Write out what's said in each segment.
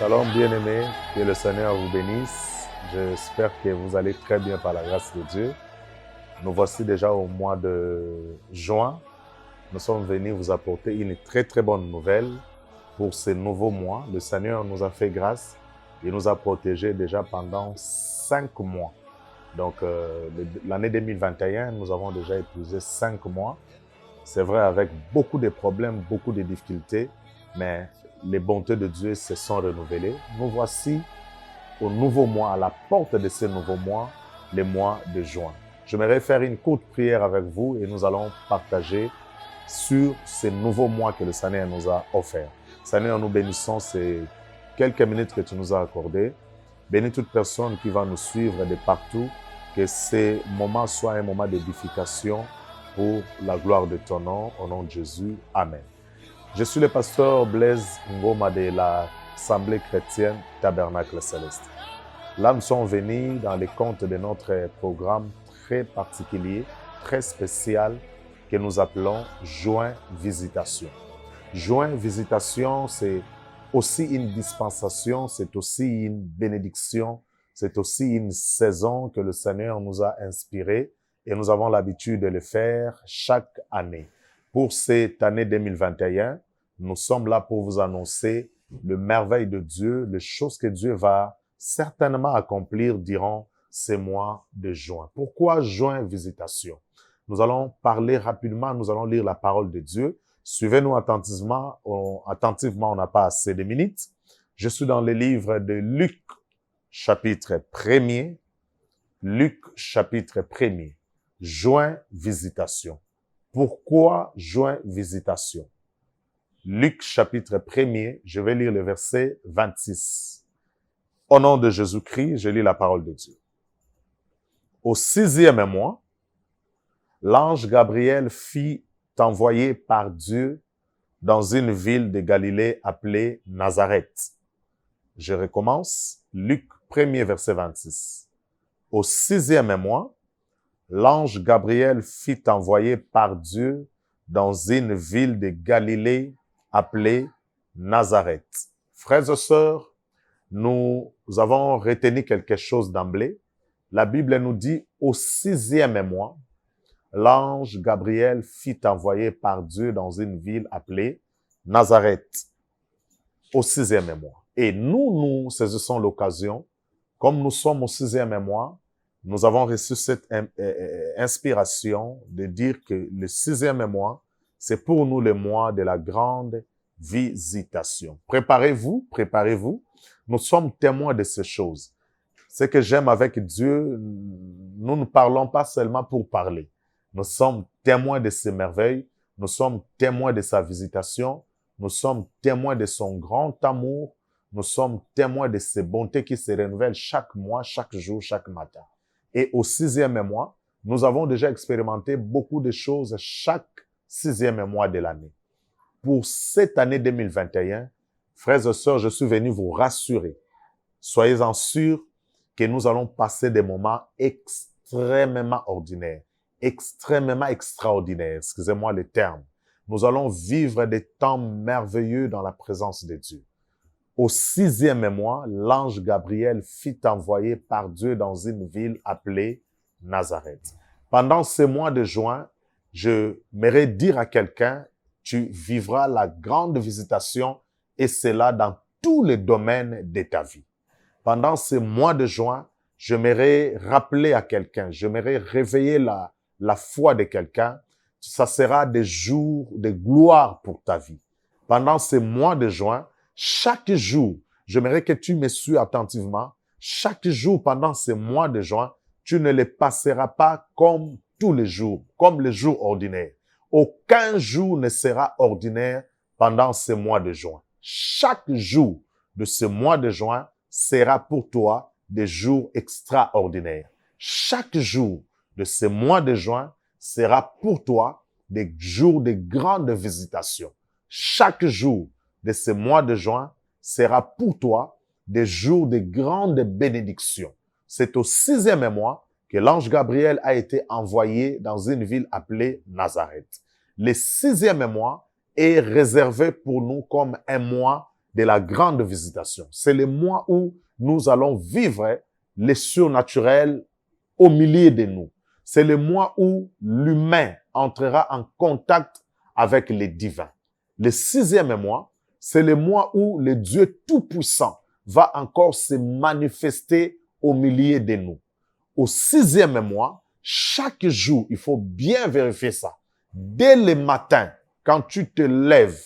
Shalom bien-aimés, que le Seigneur vous bénisse. J'espère que vous allez très bien par la grâce de Dieu. Nous voici déjà au mois de juin. Nous sommes venus vous apporter une très bonne nouvelle pour ce nouveau mois. Le Seigneur nous a fait grâce et nous a protégés déjà pendant 5 mois. Donc l'année 2021, nous avons déjà épousé 5 mois. C'est vrai, avec beaucoup de problèmes, beaucoup de difficultés, mais les bontés de Dieu se sont renouvelées. Nous voici au nouveau mois, à la porte de ce nouveau mois, le mois de juin. J'aimerais faire une courte prière avec vous et nous allons partager sur ce nouveau mois que le Seigneur nous a offert. Seigneur, nous bénissons ces quelques minutes que tu nous as accordées. Bénis toute personne qui va nous suivre de partout, que ce moment soit un moment d'édification pour la gloire de ton nom, au nom de Jésus. Amen. Je suis le pasteur Blaise Ngoma de l'Assemblée chrétienne Tabernacle Céleste. Là, nous sommes venus dans le compte de notre programme très particulier, très spécial, que nous appelons Juin Visitation. Juin Visitation, c'est aussi une dispensation, c'est aussi une bénédiction, c'est aussi une saison que le Seigneur nous a inspirée et nous avons l'habitude de le faire chaque année. Pour cette année 2021, nous sommes là pour vous annoncer le merveille de Dieu, les choses que Dieu va certainement accomplir durant ces mois de juin. Pourquoi juin visitation? Nous allons parler rapidement, nous allons lire la parole de Dieu. Suivez-nous attentivement, on n'a pas assez de minutes. Je suis dans le livre de Luc, chapitre 1er. Luc, chapitre 1er. Juin visitation. Pourquoi juin visitation? Luc chapitre 1er, je vais lire le verset 26. Au nom de Jésus-Christ, je lis la parole de Dieu. Au 6e mois, l'ange Gabriel fut envoyé par Dieu dans une ville de Galilée appelée Nazareth. Je recommence. Luc 1er, verset 26. Au 6e mois, l'ange Gabriel fut envoyé par Dieu dans une ville de Galilée appelée Nazareth. Frères et sœurs, nous avons retenu quelque chose d'emblée. La Bible nous dit au 6e mois, l'ange Gabriel fut envoyé par Dieu dans une ville appelée Nazareth. Au 6e mois. Et nous saisissons l'occasion, comme nous sommes au 6e mois, nous avons reçu cette inspiration de dire que le 6e mois, c'est pour nous le mois de la grande visitation. Préparez-vous. Nous sommes témoins de ces choses. Ce que j'aime avec Dieu, nous ne parlons pas seulement pour parler. Nous sommes témoins de ses merveilles. Nous sommes témoins de sa visitation. Nous sommes témoins de son grand amour. Nous sommes témoins de ses bontés qui se renouvellent chaque mois, chaque jour, chaque matin. Et au 6e mois, nous avons déjà expérimenté beaucoup de choses chaque 6e mois de l'année. Pour cette année 2021, frères et sœurs, je suis venu vous rassurer. Soyez-en sûrs que nous allons passer des moments extrêmement ordinaires, extrêmement extraordinaires, excusez-moi le terme. Nous allons vivre des temps merveilleux dans la présence de Dieu. Au 6e mois, l'ange Gabriel fut envoyé par Dieu dans une ville appelée Nazareth. Pendant ce mois de juin, je m'aimerais dire à quelqu'un, tu vivras la grande visitation et cela dans tous les domaines de ta vie. Pendant ce mois de juin, je m'aimerais rappeler à quelqu'un, je m'aimerais réveiller la foi de quelqu'un. Ça sera des jours de gloire pour ta vie. Pendant ce mois de juin, chaque jour, j'aimerais que tu me suis attentivement. Chaque jour pendant ce mois de juin, tu ne les passeras pas comme tous les jours, comme les jours ordinaires. Aucun jour ne sera ordinaire pendant ce mois de juin. Chaque jour de ce mois de juin sera pour toi des jours extraordinaires. Chaque jour de ce mois de juin sera pour toi des jours de grande visitation. Chaque jour de ce mois de juin sera pour toi des jours de grande bénédiction. C'est au 6e mois que l'ange Gabriel a été envoyé dans une ville appelée Nazareth. Le 6e mois est réservé pour nous comme un mois de la grande visitation. C'est le mois où nous allons vivre les surnaturels au milieu de nous. C'est le mois où l'humain entrera en contact avec les divins. Le 6e mois, c'est le mois où le Dieu Tout-Puissant va encore se manifester au milieu de nous. Au 6e mois, chaque jour, il faut bien vérifier ça. Dès le matin, quand tu te lèves,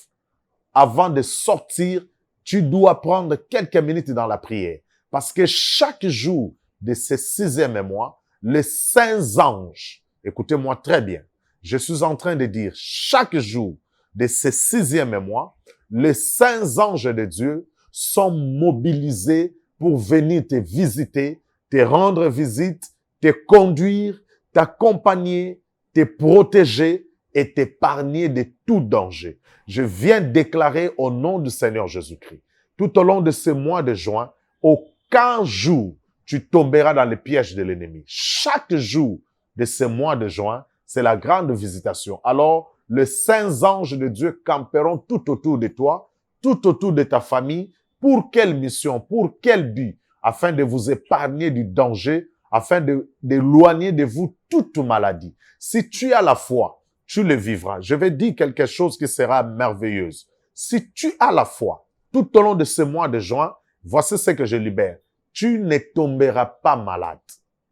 avant de sortir, tu dois prendre quelques minutes dans la prière. Parce que chaque jour de ce 6e mois, les saints anges, écoutez-moi très bien, je suis en train de dire, chaque jour de ce 6e mois, les saints anges de Dieu sont mobilisés pour venir te visiter, te rendre visite, te conduire, t'accompagner, te protéger et t'épargner de tout danger. Je viens déclarer au nom du Seigneur Jésus-Christ, tout au long de ce mois de juin, aucun jour tu tomberas dans les pièges de l'ennemi. Chaque jour de ce mois de juin, c'est la grande visitation. Alors, les saints anges de Dieu camperont tout autour de toi, tout autour de ta famille. Pour quelle mission? Pour quel but? Afin de vous épargner du danger, afin d'éloigner de vous toute maladie. Si tu as la foi, tu le vivras. Je vais dire quelque chose qui sera merveilleuse. Si tu as la foi, tout au long de ce mois de juin, voici ce que je libère. Tu ne tomberas pas malade.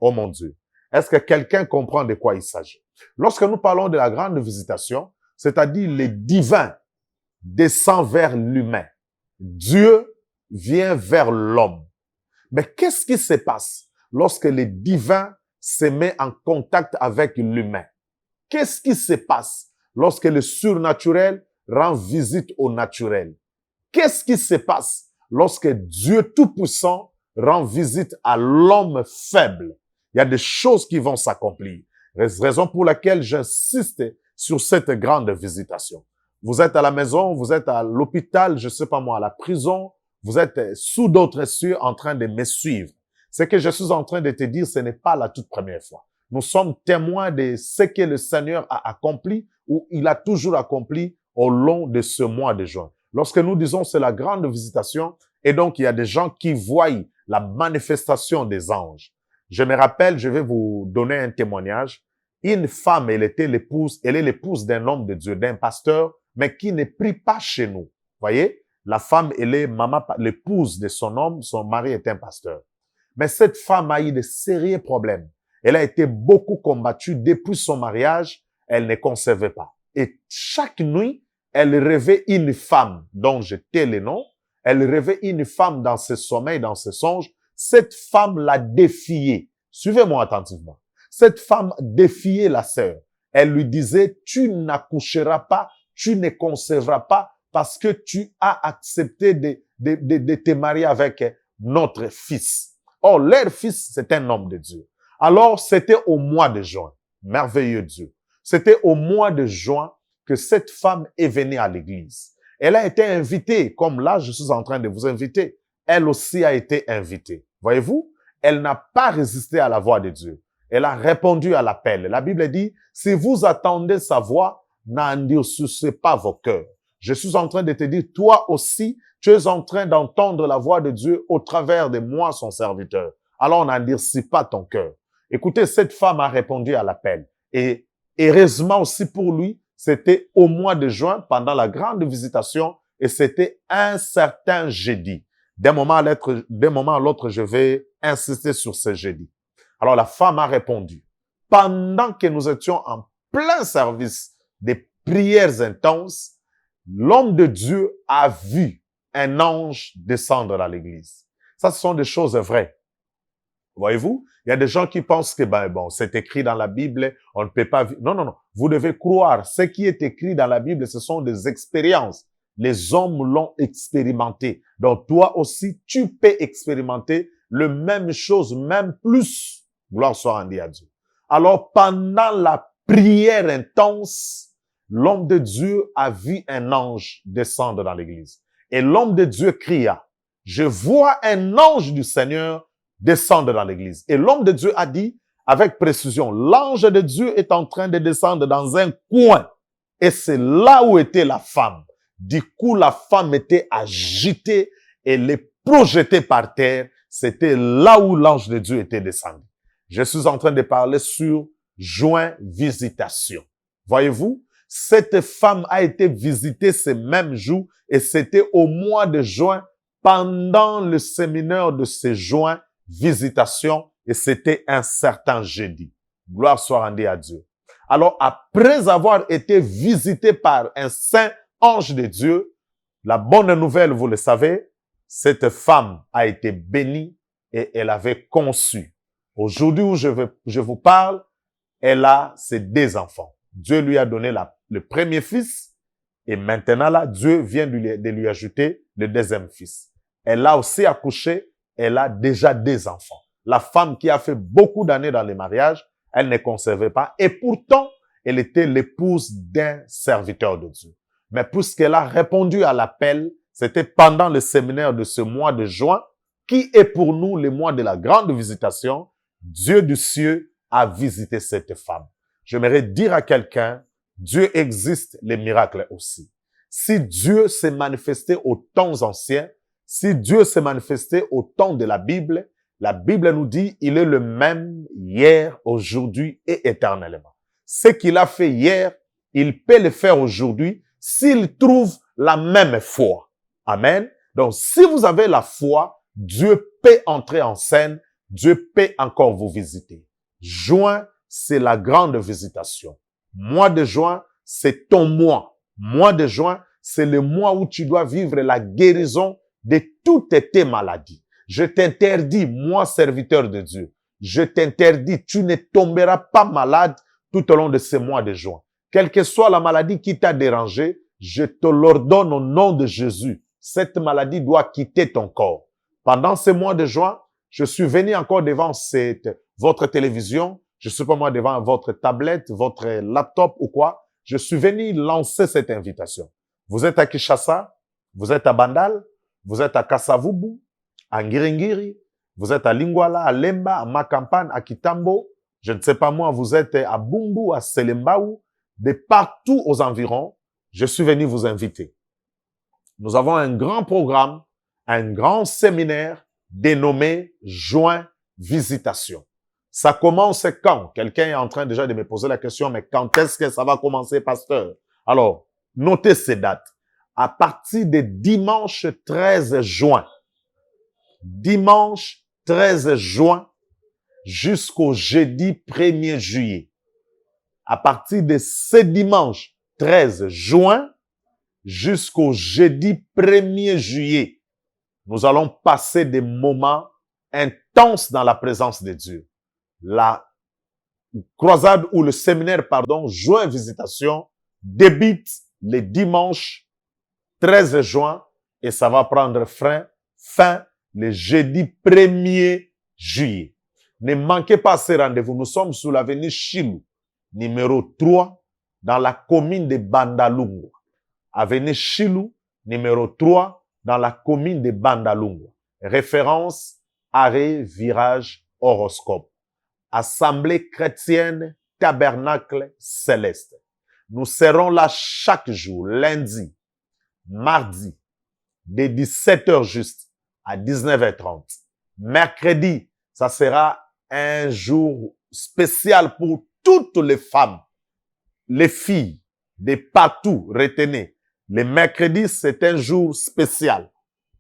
Oh mon Dieu. Est-ce que quelqu'un comprend de quoi il s'agit? Lorsque nous parlons de la grande visitation, c'est-à-dire le divin descend vers l'humain. Dieu vient vers l'homme. Mais qu'est-ce qui se passe lorsque le divin se met en contact avec l'humain? Qu'est-ce qui se passe lorsque le surnaturel rend visite au naturel? Qu'est-ce qui se passe lorsque Dieu Tout-Puissant rend visite à l'homme faible? Il y a des choses qui vont s'accomplir. Raison pour laquelle j'insiste sur cette grande visitation. Vous êtes à la maison, vous êtes à l'hôpital, je sais pas moi, à la prison, vous êtes sous d'autres cieux en train de me suivre. Ce que je suis en train de te dire, ce n'est pas la toute première fois. Nous sommes témoins de ce que le Seigneur a accompli ou il a toujours accompli au long de ce mois de juin. Lorsque nous disons c'est la grande visitation, et donc il y a des gens qui voient la manifestation des anges. Je me rappelle, je vais vous donner un témoignage. Une femme, elle est l'épouse d'un homme de Dieu, d'un pasteur, mais qui ne prie pas chez nous. Voyez? La femme, elle est l'épouse de son homme, son mari est un pasteur. Mais cette femme a eu de sérieux problèmes. Elle a été beaucoup combattue depuis son mariage, elle ne concevait pas. Et chaque nuit, elle rêvait une femme dont je tais le nom. Elle rêvait une femme dans ses sommeils, dans ses songes. Cette femme l'a défiée. Suivez-moi attentivement. Cette femme défiait la sœur. Elle lui disait, tu n'accoucheras pas, tu ne concevras pas parce que tu as accepté de te marier avec notre fils. Or, leur fils, c'est un homme de Dieu. Alors, c'était au mois de juin. Merveilleux Dieu. C'était au mois de juin que cette femme est venue à l'église. Elle a été invitée, comme là, je suis en train de vous inviter. Elle aussi a été invitée. Voyez-vous? Elle n'a pas résisté à la voix de Dieu. Elle a répondu à l'appel. La Bible dit, si vous attendez sa voix, n'endurcissez pas vos cœurs. Je suis en train de te dire, toi aussi, tu es en train d'entendre la voix de Dieu au travers de moi, son serviteur. Alors, n'endurcis pas ton cœur. Écoutez, cette femme a répondu à l'appel. Et heureusement aussi pour lui, c'était au mois de juin, pendant la grande visitation, et c'était un certain jeudi. D'un moment à l'autre, je vais insister sur ce jeudi. Alors, la femme a répondu. Pendant que nous étions en plein service des prières intenses, l'homme de Dieu a vu un ange descendre dans l'église. Ça, ce sont des choses vraies. Voyez-vous? Il y a des gens qui pensent que, c'est écrit dans la Bible, on ne peut pas vivre. Non, non, non. Vous devez croire. Ce qui est écrit dans la Bible, ce sont des expériences. Les hommes l'ont expérimenté. Donc, toi aussi, tu peux expérimenter le même chose, même plus. Gloire soit rendue à Dieu. Alors, pendant la prière intense, l'homme de Dieu a vu un ange descendre dans l'église. Et l'homme de Dieu cria, je vois un ange du Seigneur descendre dans l'église. Et l'homme de Dieu a dit, avec précision, l'ange de Dieu est en train de descendre dans un coin. Et c'est là où était la femme. Du coup, la femme était agitée et les projetée par terre. C'était là où l'ange de Dieu était descendu. Je suis en train de parler sur juin visitation. Voyez-vous, cette femme a été visitée ce même jour et c'était au mois de juin pendant le séminaire de ce juin visitation et c'était un certain jeudi. Gloire soit rendue à Dieu. Alors, après avoir été visité par un saint ange de Dieu, la bonne nouvelle, vous le savez, cette femme a été bénie et elle avait conçu. Aujourd'hui où je vous parle, elle a ses 2 enfants. Dieu lui a donné le premier fils et maintenant là, Dieu vient de lui ajouter le 2e fils. Elle a aussi accouché, elle a déjà 2 enfants. La femme qui a fait beaucoup d'années dans les mariages, elle ne concevait pas et pourtant, elle était l'épouse d'un serviteur de Dieu. Mais puisqu'elle a répondu à l'appel, c'était pendant le séminaire de ce mois de juin, qui est pour nous le mois de la grande visitation, Dieu du ciel a visité cette femme. J'aimerais dire à quelqu'un, Dieu existe, les miracles aussi. Si Dieu s'est manifesté aux temps anciens, si Dieu s'est manifesté au temps de la Bible nous dit, il est le même hier, aujourd'hui et éternellement. Ce qu'il a fait hier, il peut le faire aujourd'hui s'il trouve la même foi. Amen. Donc, si vous avez la foi, Dieu peut entrer en scène, Dieu peut encore vous visiter. Juin, c'est la grande visitation. Mois de juin, c'est ton mois. Mois de juin, c'est le mois où tu dois vivre la guérison de toutes tes maladies. Je t'interdis, moi, serviteur de Dieu, je t'interdis, tu ne tomberas pas malade tout au long de ce mois de juin. Quelle que soit la maladie qui t'a dérangé, je te l'ordonne au nom de Jésus. Cette maladie doit quitter ton corps. Pendant ce mois de juin, je suis venu encore devant votre télévision, je suis pas moi devant votre tablette, votre laptop ou quoi. Je suis venu lancer cette invitation. Vous êtes à Kinshasa, vous êtes à Bandal, vous êtes à Kasavubu, à Ngiringiri, vous êtes à Lingwala, à Lemba, à Makampane, à Kitambo, je ne sais pas moi, vous êtes à Bumbu, à Selembaou, de partout aux environs, je suis venu vous inviter. Nous avons un grand programme, un grand séminaire dénommé Juin Visitation. Ça commence quand? Quelqu'un est en train déjà de me poser la question, mais quand est-ce que ça va commencer, pasteur? Alors, notez ces dates. À partir de dimanche 13 juin, dimanche 13 juin jusqu'au jeudi 1er juillet. À partir de ce dimanche 13 juin jusqu'au jeudi 1er juillet, nous allons passer des moments intenses dans la présence de Dieu. La croisade ou le séminaire, Juin Visitation, débute le dimanche 13 juin et ça va prendre fin le jeudi 1er juillet. Ne manquez pas ce rendez-vous. Nous sommes sur l'avenue Chilou, numéro 3, dans la commune de Bandalungwa. Avenue Chilou, numéro 3, dans la commune de Bandalungwa. Référence, arrêt, virage, horoscope. Assemblée chrétienne, tabernacle céleste. Nous serons là chaque jour, lundi, mardi, de 17h juste à 19h30. Mercredi, ça sera un jour spécial pour toutes les femmes, les filles, de partout, retenez. Le mercredi, c'est un jour spécial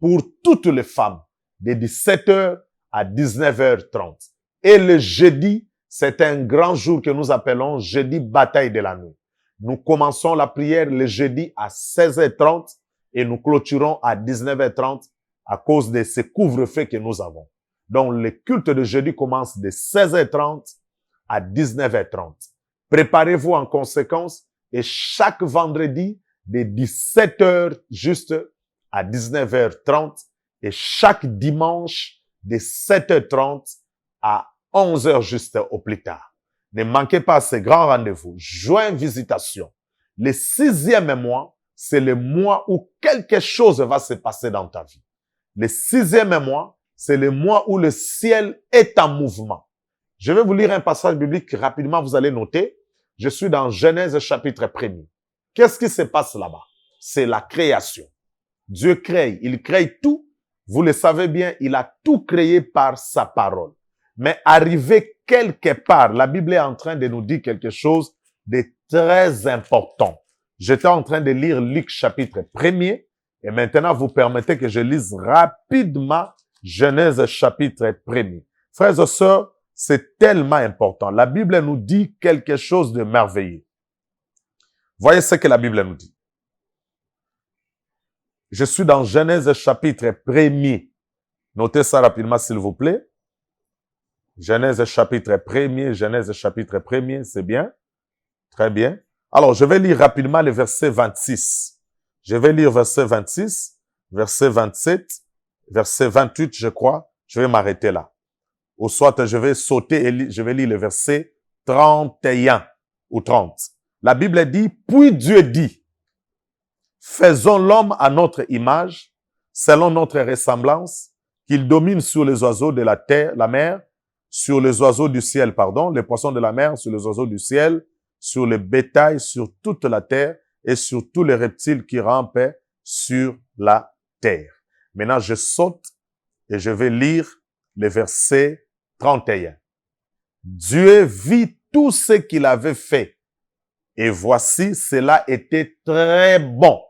pour toutes les femmes, de 17h à 19h30. Et le jeudi, c'est un grand jour que nous appelons jeudi bataille de la nuit. Nous commençons la prière le jeudi à 16h30 et nous clôturons à 19h30 à cause de ce couvre-feu que nous avons. Donc, le culte de jeudi commence de 16h30 à 19h30. Préparez-vous en conséquence et chaque vendredi de 17h juste à 19h30 et chaque dimanche de 7h30 à 11h juste au plus tard. Ne manquez pas ce grand rendez-vous. Juin Visitation. Le 6e mois, c'est le mois où quelque chose va se passer dans ta vie. Le 6e mois, c'est le mois où le ciel est en mouvement. Je vais vous lire un passage biblique rapidement, vous allez noter. Je suis dans Genèse chapitre 1er. Qu'est-ce qui se passe là-bas? c'est la création. Dieu crée, il crée tout. Vous le savez bien, il a tout créé par sa parole. Mais arrivé quelque part, la Bible est en train de nous dire quelque chose de très important. J'étais en train de lire Luc chapitre 1er et maintenant vous permettez que je lise rapidement Genèse chapitre 1er. Frères et sœurs, c'est tellement important. La Bible nous dit quelque chose de merveilleux. Voyez ce que la Bible nous dit. Je suis dans Genèse chapitre 1er. Notez ça rapidement, s'il vous plaît. Genèse chapitre 1er, Genèse chapitre 1er, c'est bien. Très bien. Alors, je vais lire rapidement le verset 26. Je vais lire verset 26, verset 27, verset 28, je crois. Je vais m'arrêter là. Ou soit, je vais sauter et je vais lire le verset 31 ou 30. La Bible dit, puis Dieu dit, faisons l'homme à notre image, selon notre ressemblance, qu'il domine sur les oiseaux de la terre, la mer, sur les oiseaux du ciel, pardon, les poissons de la mer, sur les oiseaux du ciel, sur le bétail, sur toute la terre et sur tous les reptiles qui rampent sur la terre. Maintenant, je saute et je vais lire le verset 31. Dieu vit tout ce qu'il avait fait et voici, cela était très bon.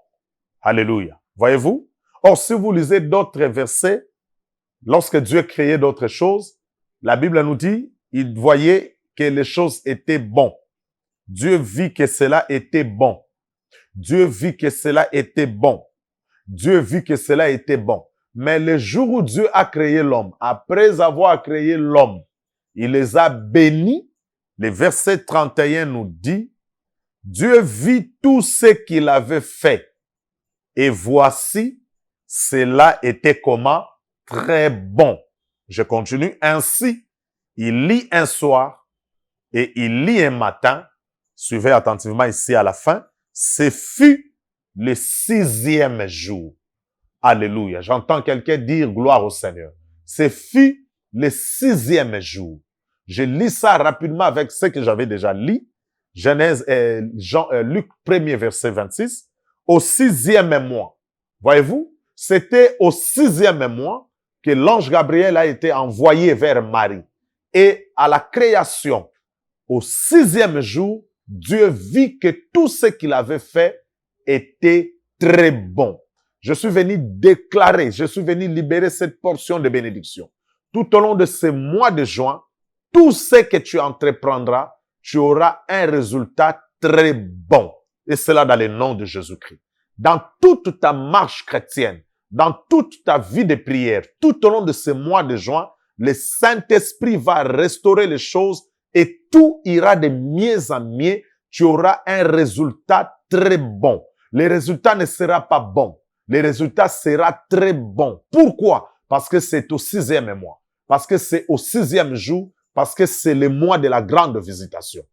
Alléluia. Voyez-vous? Or, si vous lisez d'autres versets, lorsque Dieu créait d'autres choses, la Bible nous dit, il voyait que les choses étaient bonnes. Dieu vit que cela était bon. Dieu vit que cela était bon. Dieu vit que cela était bon. Mais le jour où Dieu a créé l'homme, après avoir créé l'homme, il les a bénis. Le verset 31 nous dit, Dieu vit tout ce qu'il avait fait. Et voici, cela était comment? Très bon. Je continue. Ainsi, il lit un soir et il lit un matin. Suivez attentivement ici à la fin. Ce fut le 6e jour. Alléluia. J'entends quelqu'un dire gloire au Seigneur. Ce fut le 6e jour. Je lis ça rapidement avec ce que j'avais déjà lu. Genèse, Luc 1er verset 26. Au 6e mois. Voyez-vous? C'était au 6e mois que l'ange Gabriel a été envoyé vers Marie. Et à la création, au 6e jour, Dieu vit que tout ce qu'il avait fait était très bon. Je suis venu déclarer, je suis venu libérer cette portion de bénédiction. Tout au long de ce mois de juin, tout ce que tu entreprendras, tu auras un résultat très bon. Et cela dans le nom de Jésus-Christ. Dans toute ta marche chrétienne, dans toute ta vie de prière, tout au long de ce mois de juin, le Saint-Esprit va restaurer les choses et tout ira de mieux en mieux. Tu auras un résultat très bon. Le résultat ne sera pas bon. Le résultat sera très bon. Pourquoi? Parce que c'est au 6e mois. Parce que c'est au 6e jour. Parce que c'est le mois de la grande visitation.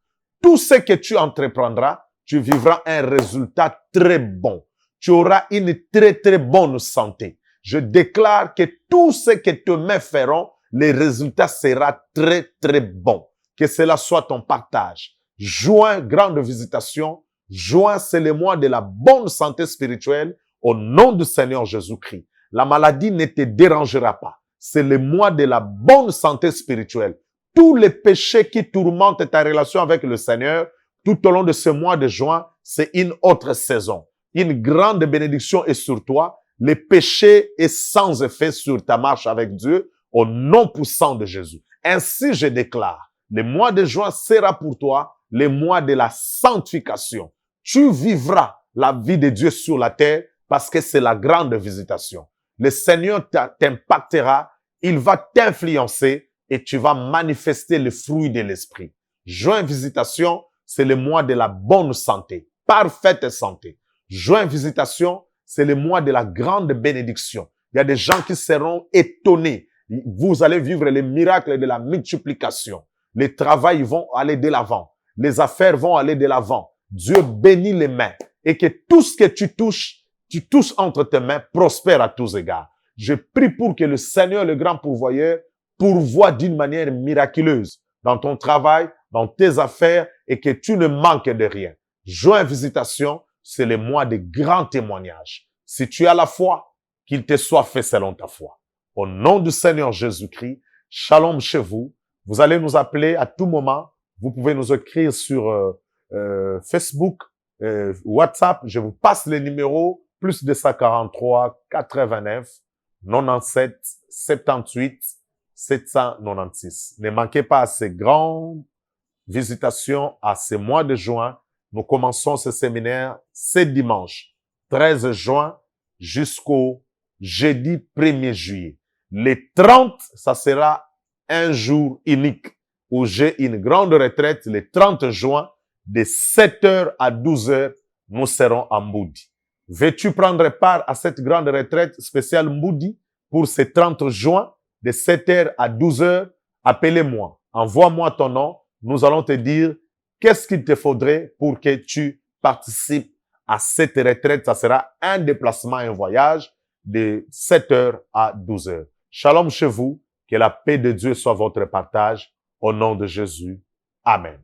Tout ce que tu entreprendras, tu vivras un résultat très bon. Tu auras une très très bonne santé. Je déclare que tout ce que tes mains feront, les résultats sera très très bon. Que cela soit ton partage. Juin, grande visitation. Juin, c'est le mois de la bonne santé spirituelle au nom du Seigneur Jésus-Christ. La maladie ne te dérangera pas. C'est le mois de la bonne santé spirituelle. Tous les péchés qui tourmentent ta relation avec le Seigneur, tout au long de ce mois de juin, c'est une autre saison. Une grande bénédiction est sur toi. Le péché est sans effet sur ta marche avec Dieu au nom puissant de Jésus. Ainsi, je déclare, le mois de juin sera pour toi le mois de la sanctification. Tu vivras la vie de Dieu sur la terre parce que c'est la grande visitation. Le Seigneur t'impactera, il va t'influencer et tu vas manifester le fruit de l'esprit. Juin visitation, c'est le mois de la bonne santé, parfaite santé. Juin visitation, c'est le mois de la grande bénédiction. Il y a des gens qui seront étonnés. Vous allez vivre les miracles de la multiplication. Les travails vont aller de l'avant. Les affaires vont aller de l'avant. Dieu bénit les mains et que tout ce que tu touches entre tes mains, prospère à tous égards. Je prie pour que le Seigneur, le grand pourvoyeur, pourvoie d'une manière miraculeuse dans ton travail, dans tes affaires et que tu ne manques de rien. Juin visitation, c'est le mois de grands témoignages. Si tu as la foi, qu'il te soit fait selon ta foi. Au nom du Seigneur Jésus-Christ, shalom chez vous. Vous allez nous appeler à tout moment. Vous pouvez nous écrire sur Facebook, WhatsApp. Je vous passe les numéros, plus 243 89 97 78 796. Ne manquez pas ces grandes visitations à ce mois de juin. Nous commençons ce séminaire ce dimanche 13 juin jusqu'au jeudi 1er juillet. Le 30, ça sera un jour unique où j'ai une grande retraite le 30 juin de 7h à 12h. Nous serons à Mboudi. Veux-tu prendre part à cette grande retraite spéciale Mboudi pour ce 30 juin de 7h à 12h? Appelez-moi. Envoie-moi ton nom. Nous allons te dire qu'est-ce qu'il te faudrait pour que tu participes à cette retraite. Ça sera un déplacement, un voyage de 7h à 12h. Shalom chez vous. Que la paix de Dieu soit votre partage. Au nom de Jésus. Amen.